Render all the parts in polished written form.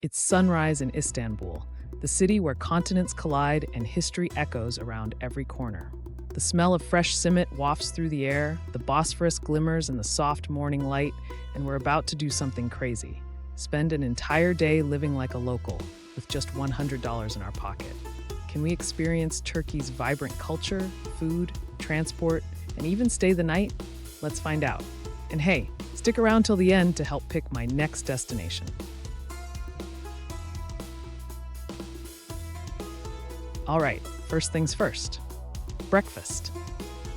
It's sunrise in Istanbul, the city where continents collide and history echoes around every corner. The smell of fresh simit wafts through the air, the Bosphorus glimmers in the soft morning light, and we're about to do something crazy. Spend an entire day living like a local, with just $100 in our pocket. Can we experience Turkey's vibrant culture, food, transport, and even stay the night? Let's find out. And hey, stick around till the end to help pick my next destination. All right, first things first. Breakfast.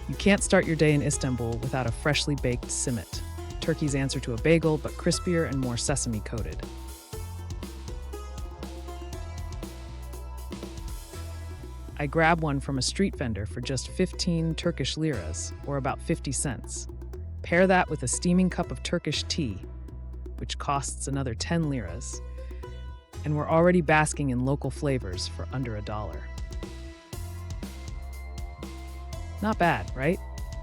You can't start your day in Istanbul without a freshly baked simit, Turkey's answer to a bagel, but crispier and more sesame-coated. I grab one from a street vendor for just 15 Turkish liras, or about 50 cents. Pair that with a steaming cup of Turkish tea, which costs another 10 liras, and we're already basking in local flavors for under $1. Not bad, right?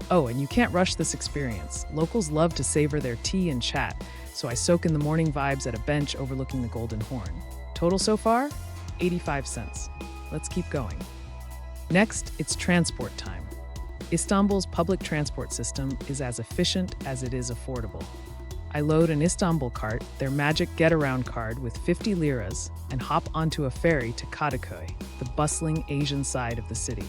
Oh, and you can't rush this experience. Locals love to savor their tea and chat, so I soak in the morning vibes at a bench overlooking the Golden Horn. Total so far? 85 cents. Let's keep going. Next, it's transport time. Istanbul's public transport system is as efficient as it is affordable. I load an Istanbul cart, their magic get-around card with 50 liras, and hop onto a ferry to Kadıköy, the bustling Asian side of the city.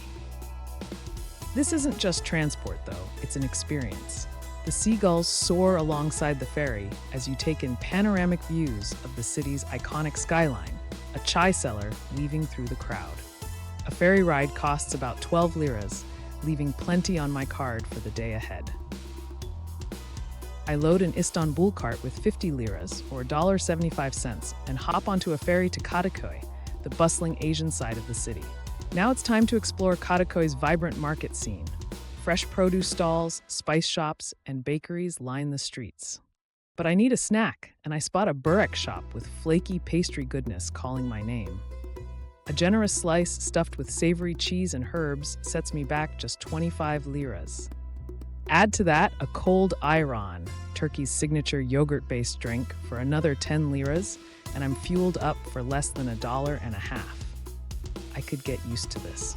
This isn't just transport, though, it's an experience. The seagulls soar alongside the ferry as you take in panoramic views of the city's iconic skyline, a chai seller weaving through the crowd. A ferry ride costs about 12 liras, leaving plenty on my card for the day ahead. I load an Istanbul cart with 50 liras, or $1.75, and hop onto a ferry to Kadıköy, the bustling Asian side of the city. Now it's time to explore Kadıköy's vibrant market scene. Fresh produce stalls, spice shops, and bakeries line the streets. But I need a snack, and I spot a burek shop with flaky pastry goodness calling my name. A generous slice stuffed with savory cheese and herbs sets me back just 25 liras. Add to that a cold ayran, Turkey's signature yogurt-based drink, for another 10 liras, and I'm fueled up for less than $1.50. I could get used to this.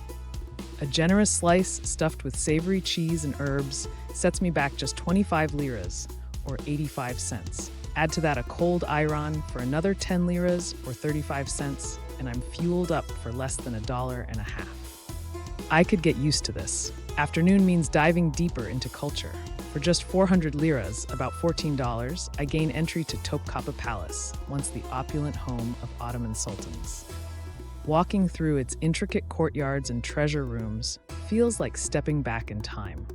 A generous slice stuffed with savory cheese and herbs sets me back just 25 liras, or 85 cents. Add to that a cold ayran for another 10 liras, or 35 cents, and I'm fueled up for less than $1.50. I could get used to this. Afternoon means diving deeper into culture. For just 400 liras, about $14, I gain entry to Topkapı Palace, once the opulent home of Ottoman sultans. Walking through its intricate courtyards and treasure rooms feels like stepping back in time.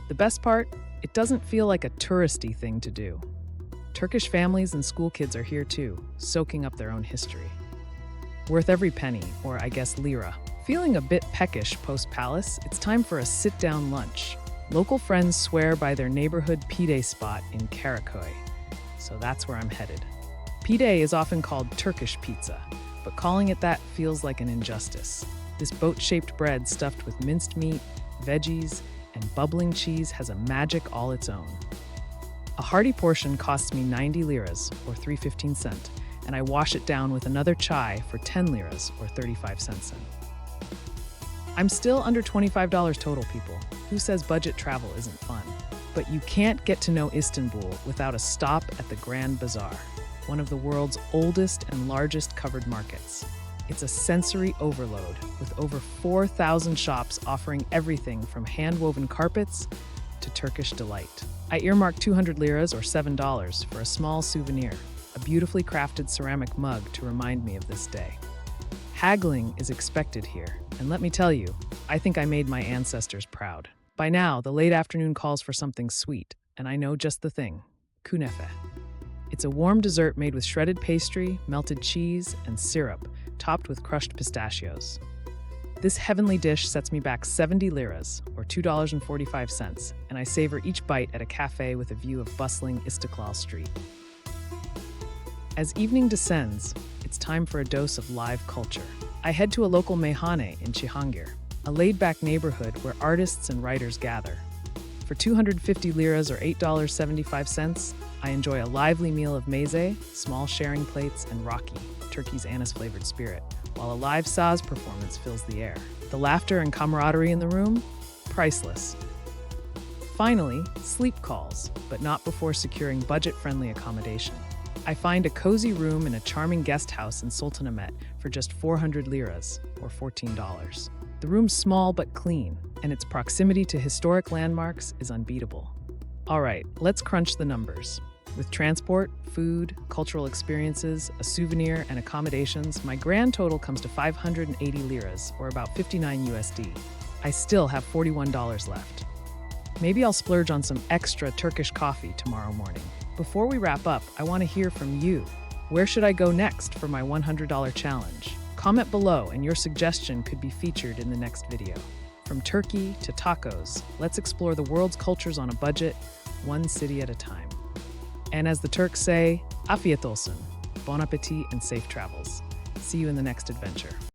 The best part? It doesn't feel like a touristy thing to do. Turkish families and school kids are here too, soaking up their own history. Worth every penny, or I guess lira. Feeling a bit peckish post-palace, it's time for a sit-down lunch. Local friends swear by their neighborhood Pide spot in Karaköy, so that's where I'm headed. Pide is often called Turkish pizza, but calling it that feels like an injustice. This boat-shaped bread stuffed with minced meat, veggies, and bubbling cheese has a magic all its own. A hearty portion costs me 90 liras, or 3.15 cents, and I wash it down with another chai for 10 liras, or 35 cents. I'm still under $25 total, people. Who says budget travel isn't fun? But you can't get to know Istanbul without a stop at the Grand Bazaar, one of the world's oldest and largest covered markets. It's a sensory overload, with over 4,000 shops offering everything from hand-woven carpets to Turkish delight. I earmarked 200 liras, or $7, for a small souvenir, a beautifully crafted ceramic mug to remind me of this day. Haggling is expected here, and let me tell you, I think I made my ancestors proud. By now, the late afternoon calls for something sweet, and I know just the thing: künefe. It's a warm dessert made with shredded pastry, melted cheese, and syrup, topped with crushed pistachios. This heavenly dish sets me back 70 liras, or $2.45, and I savor each bite at a cafe with a view of bustling Istiklal Street. As evening descends, it's time for a dose of live culture. I head to a local meyhane in Cihangir, a laid-back neighborhood where artists and writers gather. For 250 liras, or $8.75, I enjoy a lively meal of meze, small sharing plates, and Raki, Turkey's anise-flavored spirit, while a live saz performance fills the air. The laughter and camaraderie in the room? Priceless. Finally, sleep calls, but not before securing budget-friendly accommodation. I find a cozy room in a charming guest house in Sultanahmet for just 400 liras, or $14. The room's small but clean, and its proximity to historic landmarks is unbeatable. All right, let's crunch the numbers. With transport, food, cultural experiences, a souvenir, and accommodations, my grand total comes to 580 liras, or about 59 USD. I still have $41 left. Maybe I'll splurge on some extra Turkish coffee tomorrow morning. Before we wrap up, I want to hear from you. Where should I go next for my $100 challenge? Comment below and your suggestion could be featured in the next video. From Turkey to tacos, let's explore the world's cultures on a budget, one city at a time. And as the Turks say, afiyet olsun, bon appetit and safe travels. See you in the next adventure.